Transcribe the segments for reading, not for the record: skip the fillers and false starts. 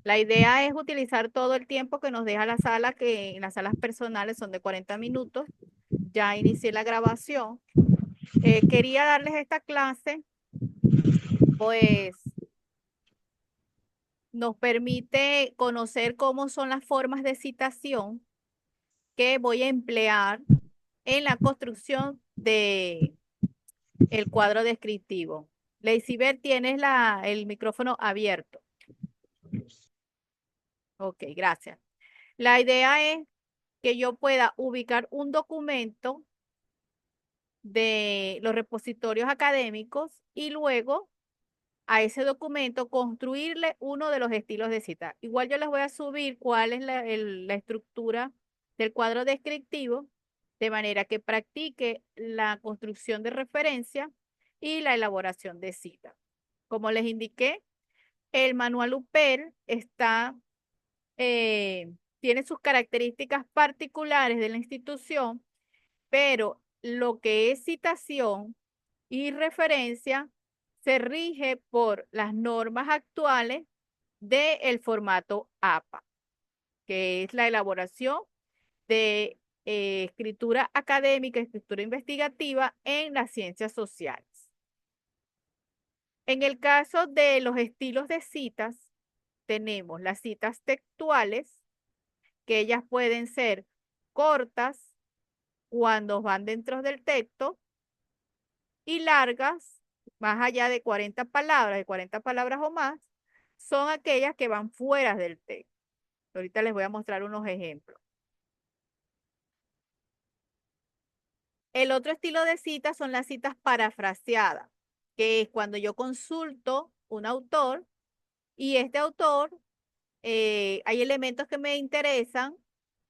La idea es utilizar todo el tiempo que nos deja la sala, que en las salas personales son de 40 minutos. Ya inicié la grabación. Quería darles esta clase, pues nos permite conocer cómo son las formas de citación que voy a emplear en la construcción de el cuadro descriptivo. Leisibel, tienes el micrófono abierto. Ok, gracias. La idea es que yo pueda ubicar un documento de los repositorios académicos y luego a ese documento construirle uno de los estilos de cita. Igual yo les voy a subir cuál es la estructura del cuadro descriptivo, de manera que practique la construcción de referencia y la elaboración de cita. Como les indiqué, el manual UPER tiene sus características particulares de la institución, pero lo que es citación y referencia se rige por las normas actuales del formato APA, que es la elaboración de escritura académica, escritura investigativa en las ciencias sociales. En el caso de los estilos de citas, tenemos las citas textuales, que ellas pueden ser cortas cuando van dentro del texto y largas, más allá de 40 palabras o más, son aquellas que van fuera del texto. Ahorita les voy a mostrar unos ejemplos. El otro estilo de citas son las citas parafraseadas, que es cuando yo consulto un autor y este autor, hay elementos que me interesan,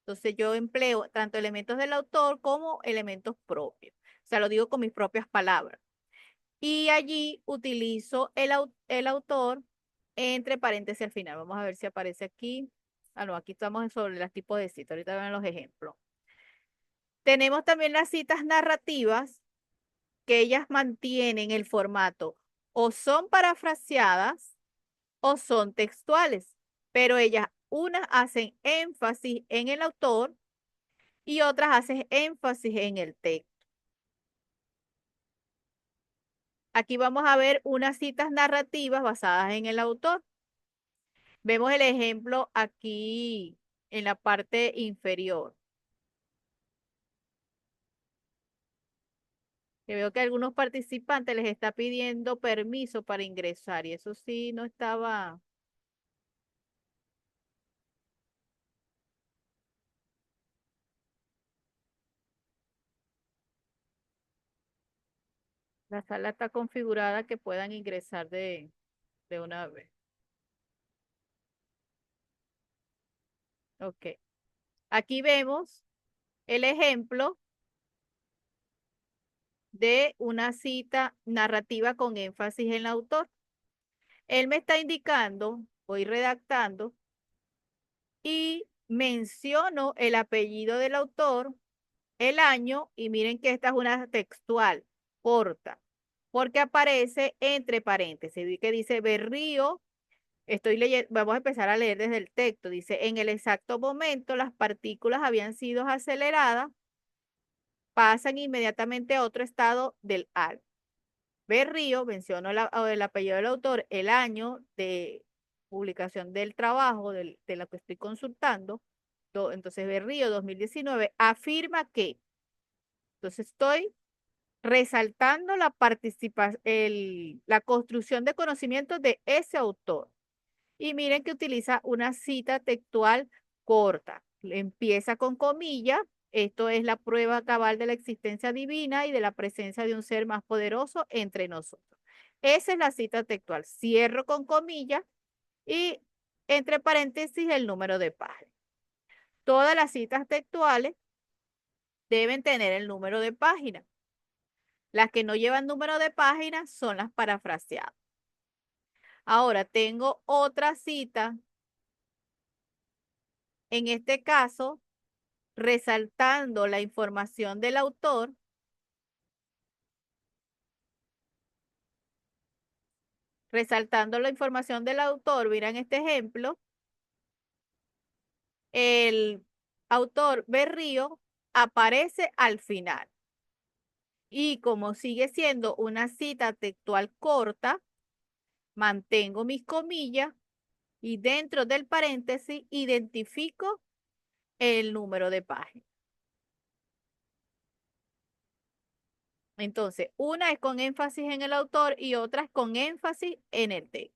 entonces yo empleo tanto elementos del autor como elementos propios. O sea, lo digo con mis propias palabras. Y allí utilizo el autor entre paréntesis al final. Vamos a ver si aparece aquí. Ah, no, aquí estamos sobre los tipos de citas. Ahorita ven los ejemplos. Tenemos también las citas narrativas, que ellas mantienen el formato o son parafraseadas o son textuales, pero ellas unas hacen énfasis en el autor y otras hacen énfasis en el texto. Aquí vamos a ver unas citas narrativas basadas en el autor. Vemos el ejemplo aquí en la parte inferior. Que veo que a algunos participantes les está pidiendo permiso para ingresar y eso sí no estaba. La sala está configurada que puedan ingresar de una vez. Ok. Aquí vemos el ejemplo de una cita narrativa con énfasis en el autor. Él me está indicando, voy redactando y menciono el apellido del autor, el año, y miren que esta es una textual, corta, porque aparece entre paréntesis, vi que dice Berrío, estoy leyendo, vamos a empezar a leer desde el texto, dice, en el exacto momento las partículas habían sido aceleradas, pasan inmediatamente a otro estado del al. Berrío, menciono el apellido del autor, el año de publicación del trabajo de lo que estoy consultando, entonces Berrío 2019 afirma que, entonces estoy resaltando la construcción de conocimientos de ese autor. Y miren que utiliza una cita textual corta. Empieza con comillas. Esto es la prueba cabal de la existencia divina y de la presencia de un ser más poderoso entre nosotros. Esa es la cita textual. Cierro con comillas y entre paréntesis el número de página. Todas las citas textuales deben tener el número de página. Las que no llevan número de página son las parafraseadas. Ahora tengo otra cita, en este caso, resaltando la información del autor, miren este ejemplo, el autor Berrío aparece al final. Y como sigue siendo una cita textual corta, mantengo mis comillas y dentro del paréntesis identifico el número de página. Entonces, una es con énfasis en el autor y otra es con énfasis en el texto.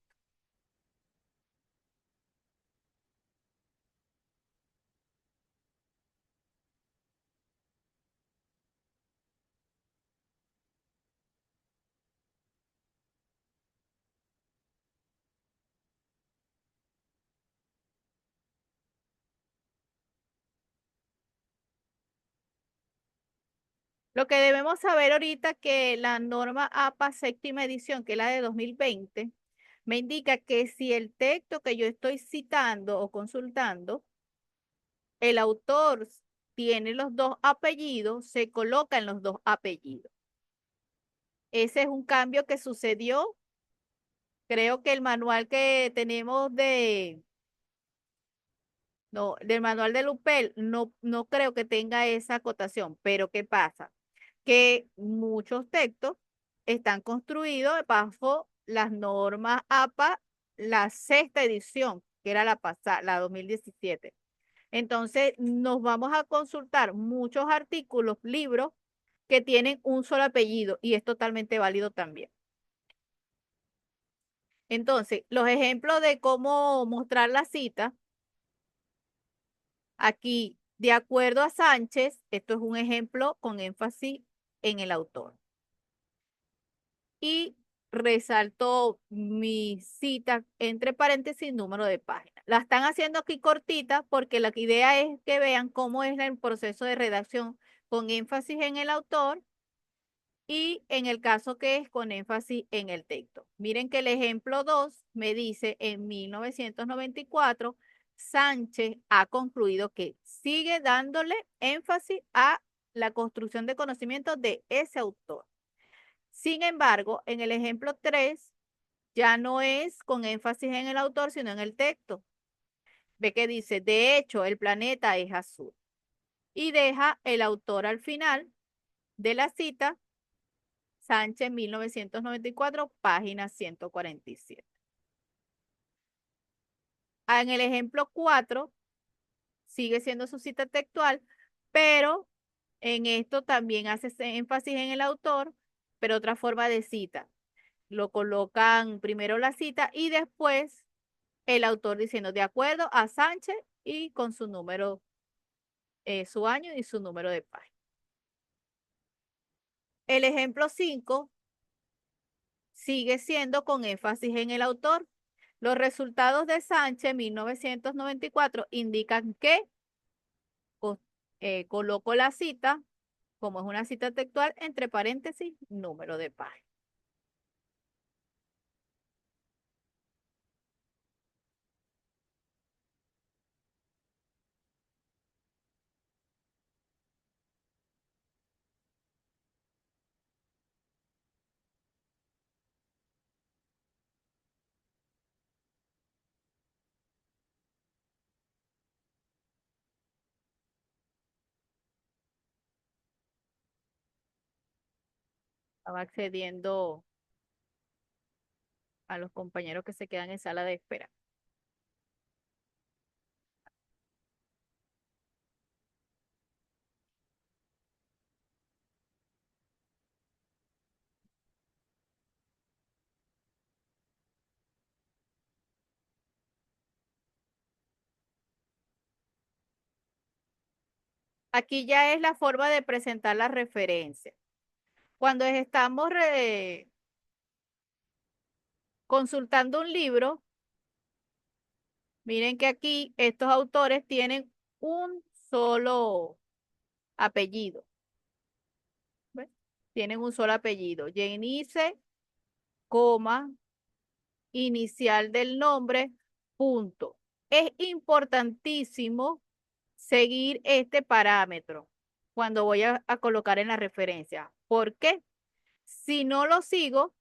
Lo que debemos saber ahorita que la norma APA séptima edición, que es la de 2020, me indica que si el texto que yo estoy citando o consultando, el autor tiene los dos apellidos, se coloca en los dos apellidos. Ese es un cambio que sucedió. Creo que el manual que tenemos no, del manual de Lupel, no creo que tenga esa acotación, pero ¿qué pasa? Que muchos textos están construidos bajo las normas APA, la sexta edición, que era la pasada, la 2017. Entonces, nos vamos a consultar muchos artículos, libros que tienen un solo apellido y es totalmente válido también. Entonces, los ejemplos de cómo mostrar la cita, aquí, de acuerdo a Sánchez, esto es un ejemplo con énfasis en el autor. Y resaltó mi cita entre paréntesis número de página. La están haciendo aquí cortita porque la idea es que vean cómo es el proceso de redacción con énfasis en el autor y en el caso que es con énfasis en el texto. Miren que el ejemplo 2 me dice en 1994, Sánchez ha concluido que sigue dándole énfasis a la construcción de conocimiento de ese autor. Sin embargo, en el ejemplo 3 ya no es con énfasis en el autor, sino en el texto. Ve que dice, de hecho, el planeta es azul. Y deja el autor al final de la cita, Sánchez, 1994, página 147. En el ejemplo 4 sigue siendo su cita textual, pero en esto también hace énfasis en el autor, pero otra forma de cita. Lo colocan primero la cita y después el autor diciendo de acuerdo a Sánchez y con su número, su año y su número de página. El ejemplo 5 sigue siendo con énfasis en el autor. Los resultados de Sánchez 1994 indican que coloco la cita, como es una cita textual, entre paréntesis, número de página. Estaba accediendo a los compañeros que se quedan en sala de espera. Aquí ya es la forma de presentar la referencia. Cuando estamos consultando un libro, miren que aquí estos autores tienen un solo apellido. ¿Ves? Tienen un solo apellido. Janice, coma, inicial del nombre, punto. Es importantísimo seguir este parámetro cuando voy a colocar en la referencia. ¿Por qué? Si no lo sigo,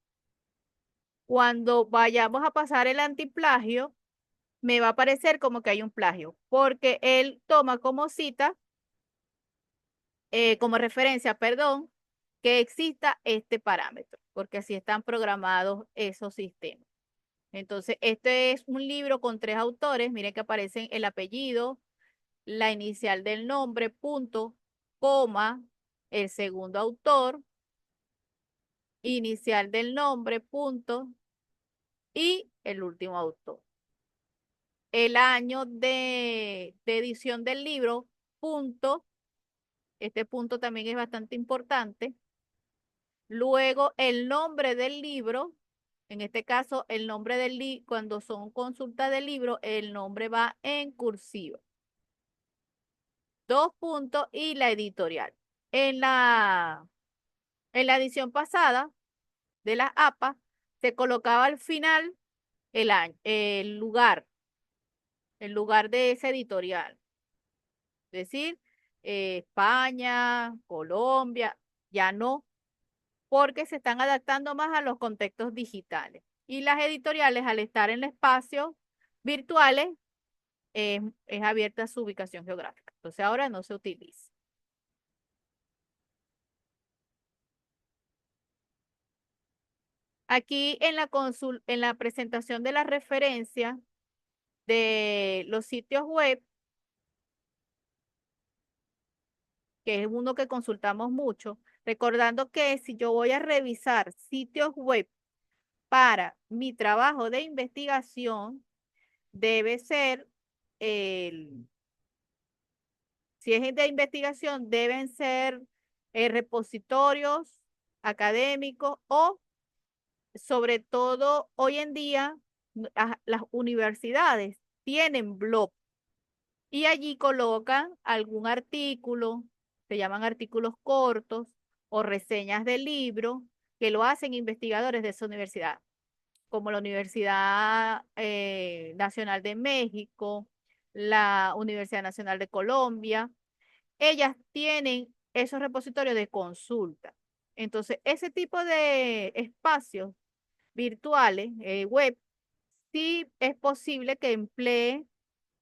cuando vayamos a pasar el antiplagio, me va a parecer como que hay un plagio, porque él toma como cita, como referencia, perdón, que exista este parámetro, porque así están programados esos sistemas. Entonces, este es un libro con 3 autores. Miren que aparecen el apellido, la inicial del nombre, punto, coma, el segundo autor, inicial del nombre, punto, y el último autor. El año de edición del libro, punto. Este punto también es bastante importante. Luego, el nombre del libro. En este caso, el nombre del libro, cuando son consultas del libro, el nombre va en cursiva. 2 puntos y la editorial. En la, en la edición pasada de la APA, se colocaba al final el año, el lugar de ese editorial. Es decir, España, Colombia, ya no, porque se están adaptando más a los contextos digitales. Y las editoriales, al estar en espacios virtuales, es abierta su ubicación geográfica. Entonces ahora no se utiliza. Aquí en la presentación de la referencia de los sitios web, que es uno que consultamos mucho, recordando que si yo voy a revisar sitios web para mi trabajo de investigación, debe ser el, si es de investigación, deben ser repositorios académicos o sobre todo hoy en día las universidades tienen blog y allí colocan algún artículo, se llaman artículos cortos o reseñas de libro que lo hacen investigadores de esa universidad, como la Universidad Nacional de México, la Universidad Nacional de Colombia. Ellas tienen esos repositorios de consulta. Entonces, ese tipo de espacios virtuales, web, sí es posible que emplee,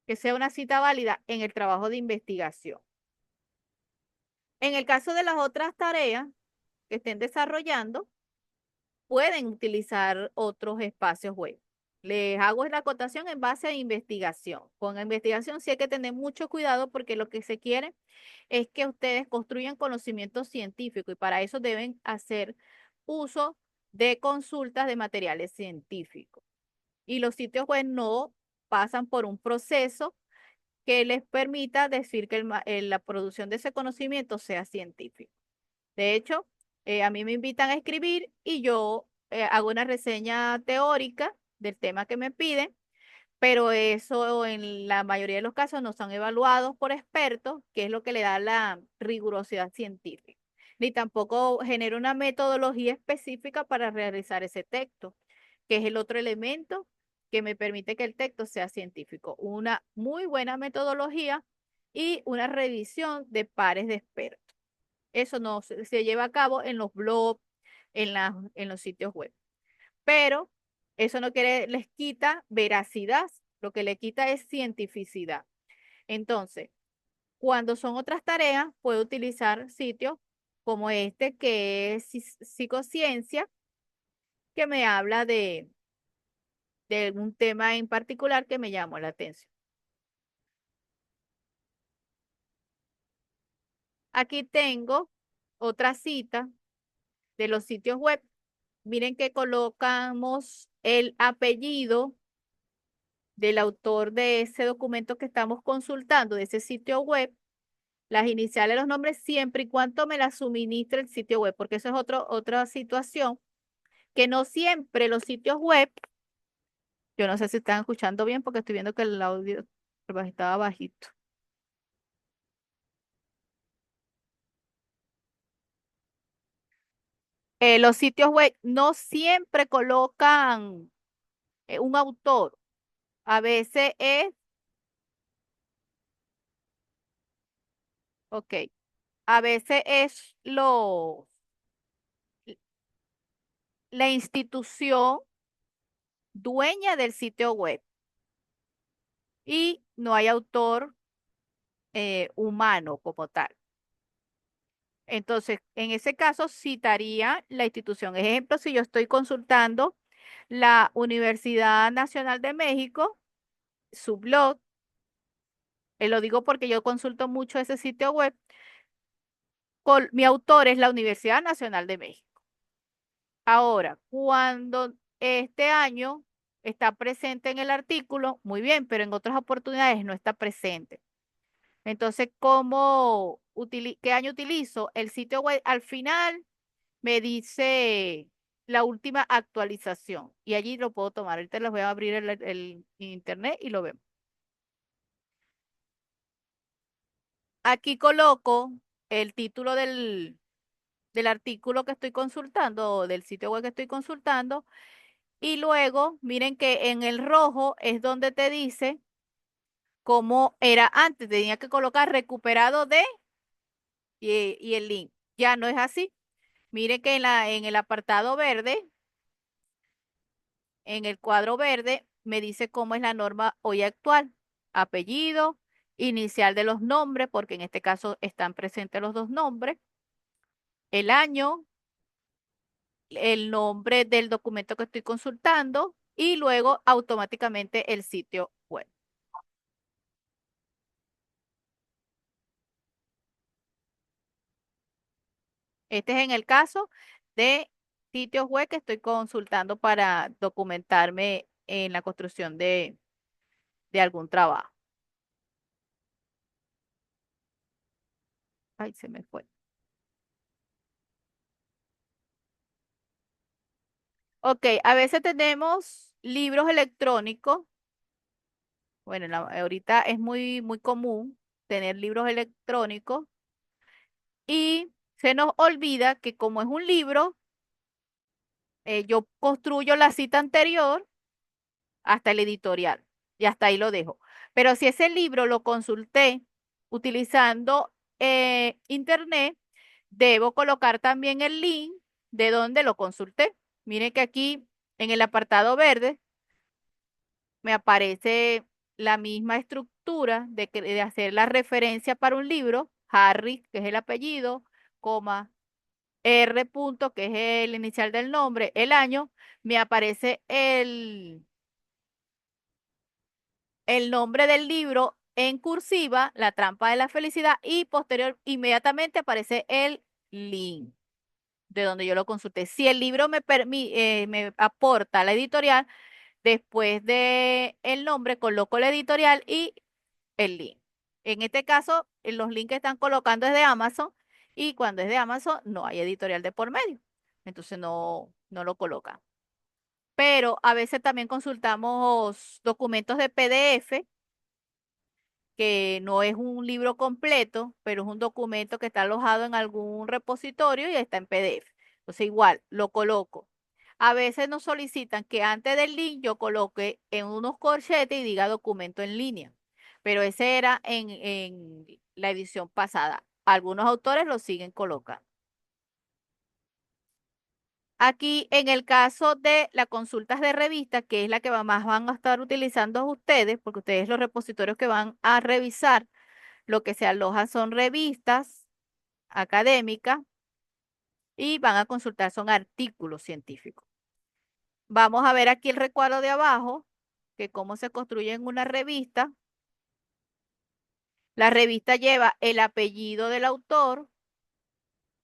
que sea una cita válida en el trabajo de investigación. En el caso de las otras tareas que estén desarrollando, pueden utilizar otros espacios web. Les hago la acotación en base a investigación. Con la investigación sí hay que tener mucho cuidado porque lo que se quiere es que ustedes construyan conocimiento científico y para eso deben hacer uso de consultas de materiales científicos. Y los sitios web no pasan por un proceso que les permita decir que la producción de ese conocimiento sea científico. De hecho, a mí me invitan a escribir y yo hago una reseña teórica del tema que me piden, pero eso en la mayoría de los casos no son evaluados por expertos, que es lo que le da la rigurosidad científica, ni tampoco genera una metodología específica para realizar ese texto, que es el otro elemento que me permite que el texto sea científico. Una muy buena metodología y una revisión de pares de expertos. Eso no se lleva a cabo en los blogs, en los sitios web. Pero eso no quiere, les quita veracidad, lo que le quita es cientificidad. Entonces, cuando son otras tareas, puedo utilizar sitios como este, que es psicociencia, que me habla de un tema en particular que me llamó la atención. Aquí tengo otra cita de los sitios web. Miren que colocamos el apellido del autor de ese documento que estamos consultando, de ese sitio web, las iniciales, los nombres, siempre y cuando me las suministre el sitio web, porque eso es otra situación, que no siempre los sitios web, yo no sé si están escuchando bien porque estoy viendo que el audio estaba bajito. Los sitios web no siempre colocan un autor. A veces es, ok, a veces es la institución dueña del sitio web. y no hay autor humano como tal. Entonces, en ese caso, citaría la institución. Ejemplo, si yo estoy consultando la Universidad Nacional de México, su blog, lo digo porque yo consulto mucho ese sitio web, mi autor es la Universidad Nacional de México. Ahora, cuando este año está presente en el artículo, muy bien, pero en otras oportunidades no está presente. Entonces, qué año utilizo? El sitio web al final me dice la última actualización y allí lo puedo tomar. Ahorita les voy a abrir el internet y lo vemos. Aquí coloco el título del artículo que estoy consultando o del sitio web que estoy consultando y luego miren que en el rojo es donde te dice cómo era antes. Tenía que colocar recuperado de y el link. Ya no es así. Miren que en el apartado verde, en el cuadro verde, me dice cómo es la norma hoy actual. Apellido, inicial de los nombres, porque en este caso están presentes los dos nombres, el año, el nombre del documento que estoy consultando y luego automáticamente el sitio web. Este es en el caso de sitios web que estoy consultando para documentarme en la construcción de algún trabajo. Ay, se me fue. Ok, a veces tenemos libros electrónicos. Bueno, ahorita es muy común tener libros electrónicos y se nos olvida que como es un libro, yo construyo la cita anterior hasta el editorial y hasta ahí lo dejo. Pero si ese libro lo consulté utilizando internet, debo colocar también el link de donde lo consulté. Miren que aquí en el apartado verde me aparece la misma estructura de hacer la referencia para un libro, Harry, que es el apellido, coma, R punto, que es el inicial del nombre, el año, me aparece el nombre del libro en cursiva, La trampa de la felicidad, y posterior, inmediatamente aparece el link de donde yo lo consulté. Si el libro me aporta la editorial, después de el nombre coloco la editorial y el link. En este caso, los links que están colocando es de Amazon y cuando es de Amazon no hay editorial de por medio. Entonces no lo colocan. Pero a veces también consultamos documentos de PDF, que no es un libro completo, pero es un documento que está alojado en algún repositorio y está en PDF. Entonces igual, lo coloco. A veces nos solicitan que antes del link yo coloque en unos corchetes y diga documento en línea, pero ese era en la edición pasada. Algunos autores lo siguen colocando. Aquí, en el caso de las consultas de revista, que es la que más van a estar utilizando ustedes, porque ustedes los repositorios que van a revisar, lo que se aloja son revistas académicas y van a consultar son artículos científicos. Vamos a ver aquí el recuadro de abajo, que cómo se construye en una revista. La revista lleva el apellido del autor,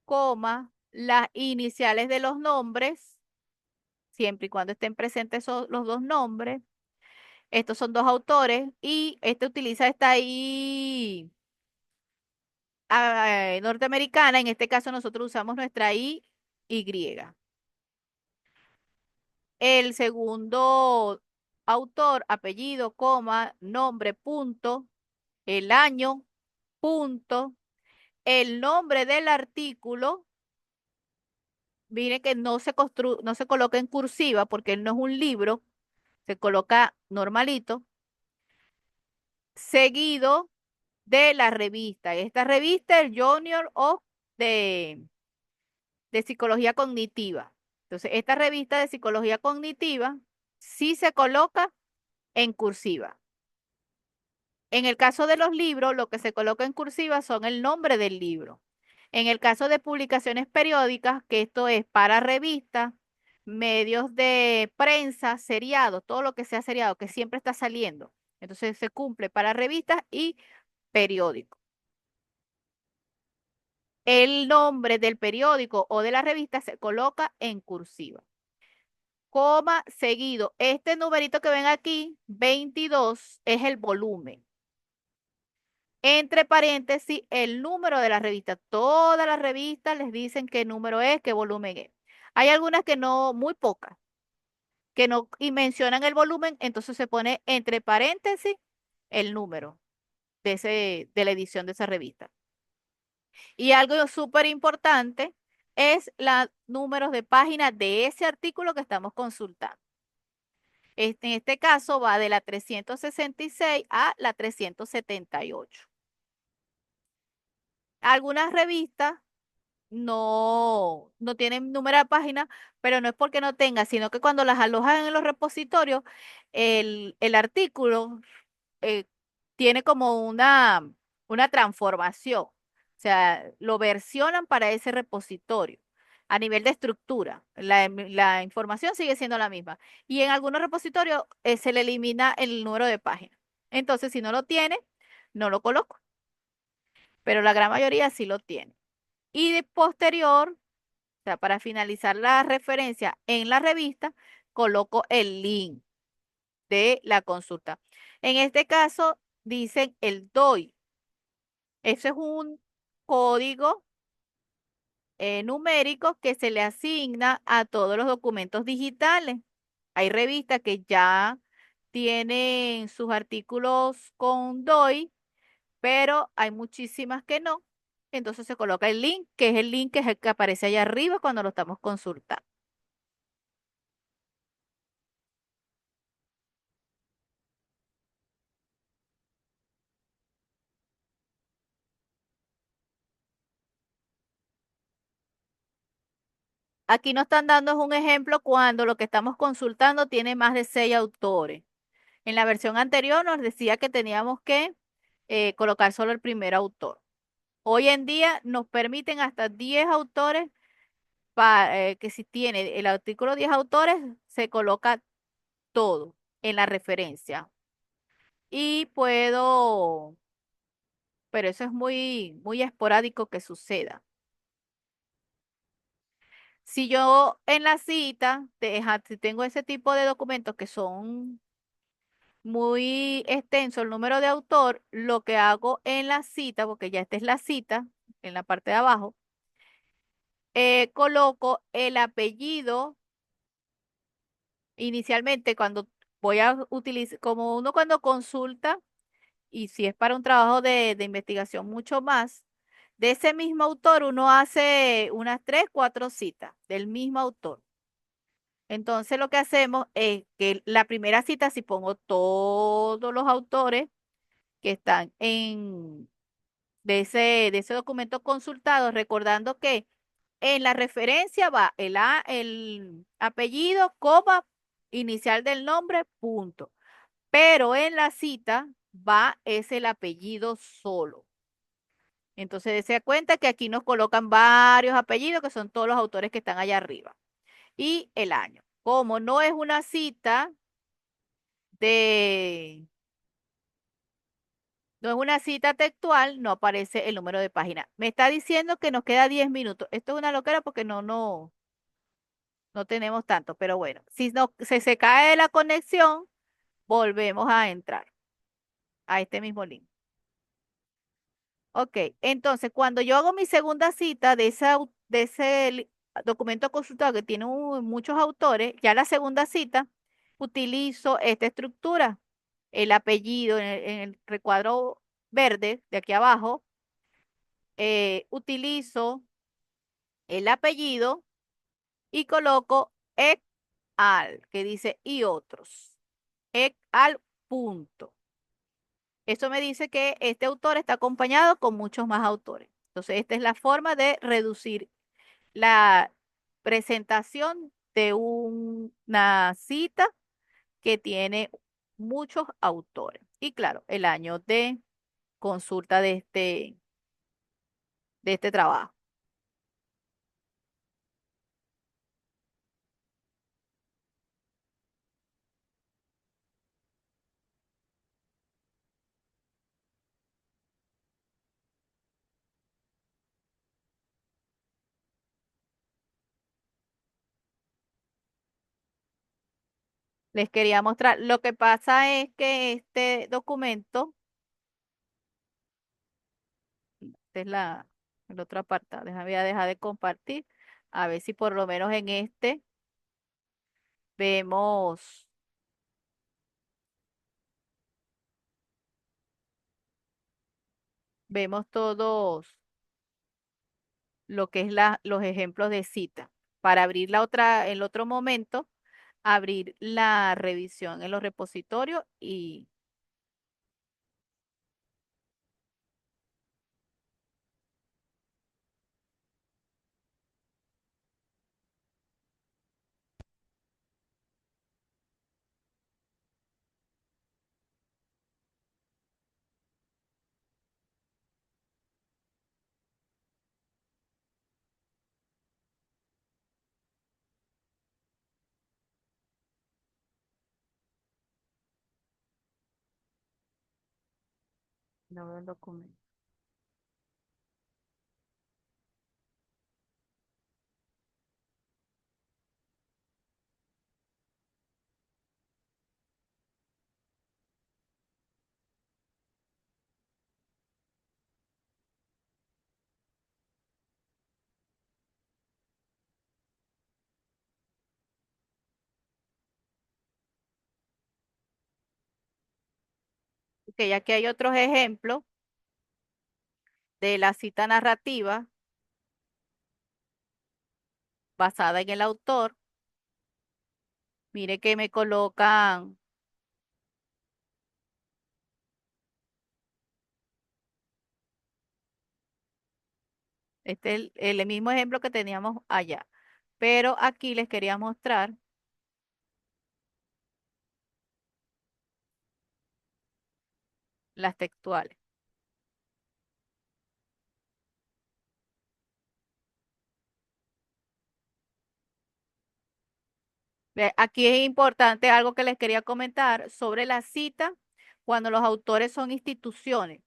coma, las iniciales de los nombres, siempre y cuando estén presentes los dos nombres. Estos son dos autores y este utiliza esta I norteamericana. En este caso nosotros usamos nuestra I, Y. El segundo autor, apellido, coma, nombre, punto, el año, punto, el nombre del artículo. Mire que no se coloca en cursiva porque él no es un libro, se coloca normalito, seguido de la revista. Esta revista es Junior of de, de Psicología Cognitiva. Entonces, esta revista de Psicología Cognitiva sí se coloca en cursiva. En el caso de los libros, lo que se coloca en cursiva son el nombre del libro. En el caso de publicaciones periódicas, que esto es para revistas, medios de prensa, seriados, todo lo que sea seriado, que siempre está saliendo. Entonces se cumple para revistas y periódicos. El nombre del periódico o de la revista se coloca en cursiva. Coma seguido. Este numerito que ven aquí, 22, es el volumen. Entre paréntesis, el número de la revista. Todas las revistas les dicen qué número es, qué volumen es. Hay algunas que no, muy pocas, que no y mencionan el volumen, entonces se pone entre paréntesis el número de la edición de esa revista. Y algo súper importante es los números de página de ese artículo que estamos consultando. En este caso va de la 366 a la 378. Algunas revistas no tienen número de página, pero no es porque no tenga, sino que cuando las alojan en los repositorios, el artículo eh, tiene como una transformación. O sea, lo versionan para ese repositorio a nivel de estructura. La información sigue siendo la misma. Y en algunos repositorios se le elimina el número de página. Entonces, si no lo tiene, no lo coloco, pero la gran mayoría sí lo tiene. Y de posterior, o sea, para finalizar la referencia en la revista, coloco el link de la consulta. En este caso, dicen el DOI. Ese es un código numérico que se le asigna a todos los documentos digitales. Hay revistas que ya tienen sus artículos con DOI, pero hay muchísimas que no. Entonces se coloca el link, que es el link que es el que aparece allá arriba cuando lo estamos consultando. Aquí nos están dando un ejemplo cuando lo que estamos consultando tiene más de 6 autores. En la versión anterior nos decía que teníamos que colocar solo el primer autor. Hoy en día nos permiten hasta 10 autores, que si tiene el artículo 10 autores, se coloca todo en la referencia. Y puedo, pero eso es muy esporádico que suceda. Si yo en la cita, si tengo ese tipo de documentos que son muy extenso el número de autor, lo que hago en la cita, porque ya esta es la cita, en la parte de abajo, coloco el apellido inicialmente cuando voy a utilizar, como uno cuando consulta, y si es para un trabajo de investigación mucho más, de ese mismo autor uno hace unas 3, 4 citas del mismo autor. Entonces lo que hacemos es que la primera cita, si pongo todos los autores que están de ese documento consultado, recordando que en la referencia va el apellido, coma, inicial del nombre, punto. Pero en la cita va es el apellido solo. Entonces, se da cuenta que aquí nos colocan varios apellidos, que son todos los autores que están allá arriba. Y el año. Como no es una cita de No es una cita textual, no aparece el número de página. Me está diciendo que nos queda 10 minutos. Esto es una locura porque no tenemos tanto, pero bueno, si no, se cae la conexión, volvemos a entrar a este mismo link. Ok, entonces cuando yo hago mi segunda cita de ese documento consultado que tiene muchos autores, ya la segunda cita, utilizo esta estructura, el apellido en el recuadro verde de aquí abajo, utilizo el apellido y coloco et al, que dice y otros. Et al punto. Eso me dice que este autor está acompañado con muchos más autores. Entonces, esta es la forma de reducir la presentación de una cita que tiene muchos autores. y claro, el año de consulta de este trabajo. Les quería mostrar. Lo que pasa es que este documento, esta es el otro apartado, voy a dejar de compartir, a ver si por lo menos en este vemos, vemos todos lo que es los ejemplos de cita. Para abrir la otra, el otro momento, abrir la revisión en los repositorios y no veo el documento. Que ya que hay otros ejemplos de la cita narrativa basada en el autor. Mire que me colocan este es el mismo ejemplo que teníamos allá. Pero aquí les quería mostrar las textuales. Ve, aquí es importante algo que les quería comentar sobre la cita cuando los autores son instituciones.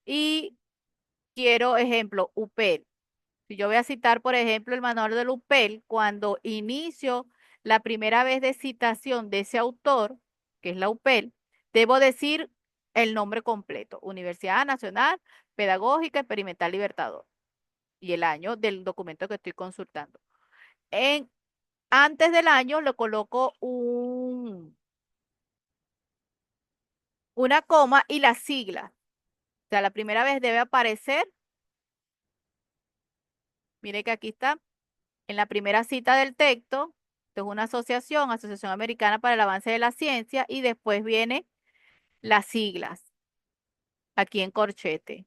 Y quiero ejemplo, UPEL. Si yo voy a citar, por ejemplo, el manual del UPEL, cuando inicio la primera vez de citación de ese autor, que es la UPEL, debo decir el nombre completo, Universidad Nacional Pedagógica Experimental Libertador, y el año del documento que estoy consultando. En, antes del año le coloco una coma y las siglas. O sea, la primera vez debe aparecer, mire que aquí está, en la primera cita del texto, esto es una asociación, Asociación Americana para el Avance de la Ciencia, y después viene las siglas, aquí en corchete,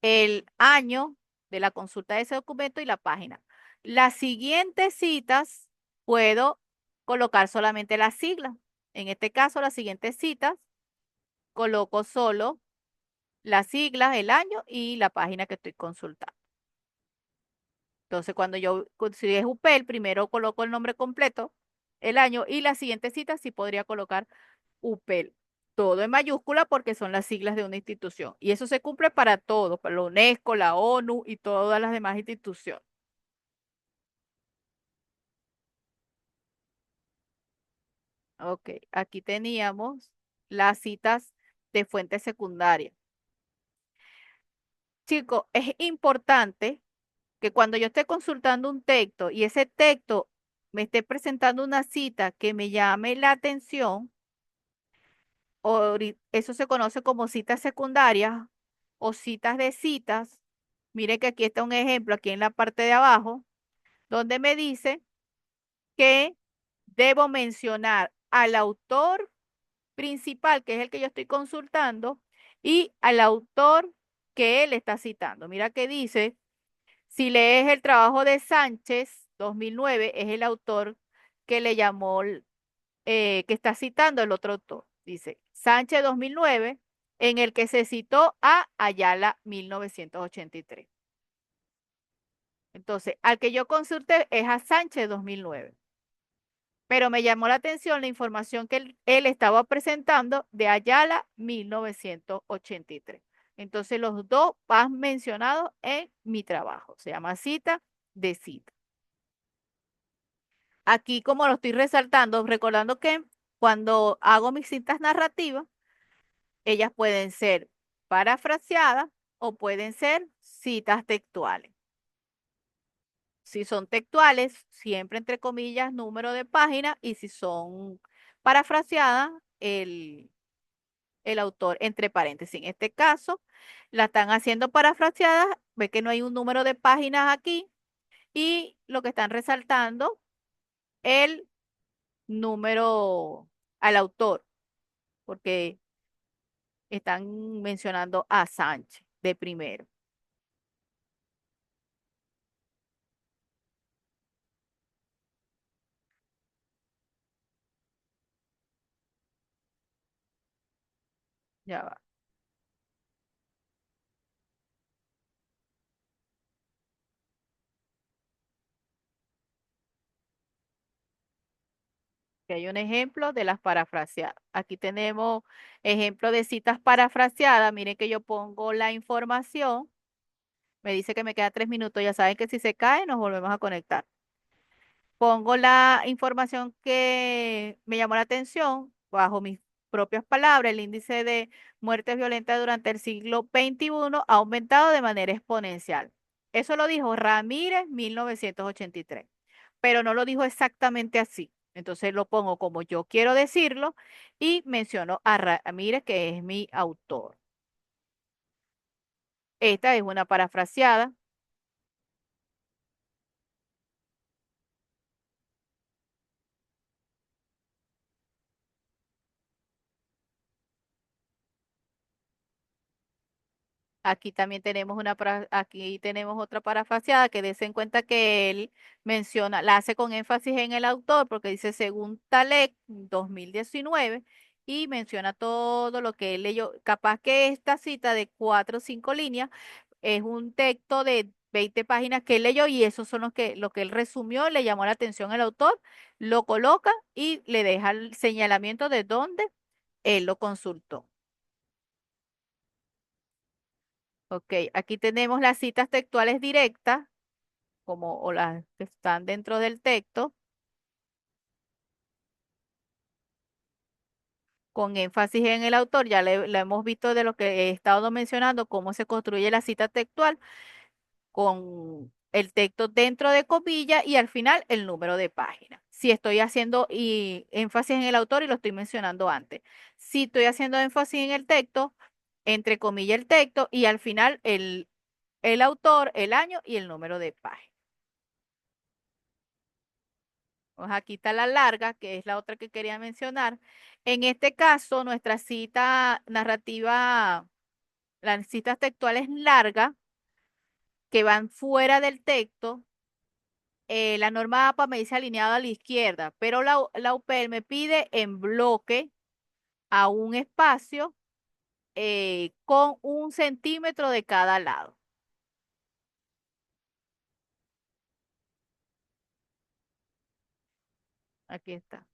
el año de la consulta de ese documento y la página. Las siguientes citas puedo colocar solamente las siglas. En este caso, las siguientes citas coloco solo las siglas, el año y la página que estoy consultando. Entonces, cuando si es UPEL, primero coloco el nombre completo, el año y la siguiente cita sí podría colocar UPEL. Todo en mayúscula porque son las siglas de una institución. Y eso se cumple para todo, para la UNESCO, la ONU y todas las demás instituciones. Ok, aquí teníamos las citas de fuentes secundarias. Chicos, es importante que cuando yo esté consultando un texto y ese texto me esté presentando una cita que me llame la atención, eso se conoce como citas secundarias o citas de citas. Mire que aquí está un ejemplo, aquí en la parte de abajo, donde me dice que debo mencionar al autor principal, que es el que yo estoy consultando, y al autor que él está citando. Mira que dice, si lees el trabajo de Sánchez, 2009, es el autor que le llamó, que está citando el otro autor. Dice Sánchez 2009, en el que se citó a Ayala 1983. Entonces, al que yo consulté es a Sánchez 2009. Pero me llamó la atención la información que él estaba presentando de Ayala 1983. Entonces, los dos van mencionados en mi trabajo. Se llama cita de cita. Aquí, como lo estoy resaltando, recordando que cuando hago mis citas narrativas, ellas pueden ser parafraseadas o pueden ser citas textuales. Si son textuales, siempre entre comillas, número de página, y si son parafraseadas, el autor entre paréntesis. En este caso, la están haciendo parafraseadas, ve que no hay un número de páginas aquí, y lo que están resaltando, el número al autor, porque están mencionando a Sánchez de primero. Ya va. Que hay un ejemplo de las parafraseadas. Aquí tenemos ejemplo de citas parafraseadas. Miren que yo pongo la información. Me dice que me queda 3 minutos. Ya saben que si se cae, nos volvemos a conectar. Pongo la información que me llamó la atención bajo mis propias palabras. El índice de muertes violentas durante el siglo XXI ha aumentado de manera exponencial. Eso lo dijo Ramírez 1983, pero no lo dijo exactamente así. Entonces lo pongo como yo quiero decirlo y menciono a Ramírez, que es mi autor. Esta es una parafraseada. Aquí también tenemos aquí tenemos otra parafraseada que des en cuenta que él menciona, la hace con énfasis en el autor porque dice según Taleb 2019 y menciona todo lo que él leyó. Capaz que esta cita de 4 o 5 líneas es un texto de 20 páginas que él leyó y esos son lo que él resumió, le llamó la atención al autor, lo coloca y le deja el señalamiento de dónde él lo consultó. Ok, aquí tenemos las citas textuales directas, como o las que están dentro del texto, con énfasis en el autor. Ya lo hemos visto de lo que he estado mencionando, cómo se construye la cita textual con el texto dentro de comillas y al final el número de página. Si estoy haciendo énfasis en el autor y lo estoy mencionando antes. Si estoy haciendo énfasis en el texto, entre comillas el texto y al final el autor, el año y el número de página. Pues aquí está la larga, que es la otra que quería mencionar. En este caso, nuestra cita narrativa, las citas textuales largas que van fuera del texto, la norma APA me dice alineado a la izquierda, pero la UPL me pide en bloque a un espacio con 1 centímetro de cada lado. Aquí está.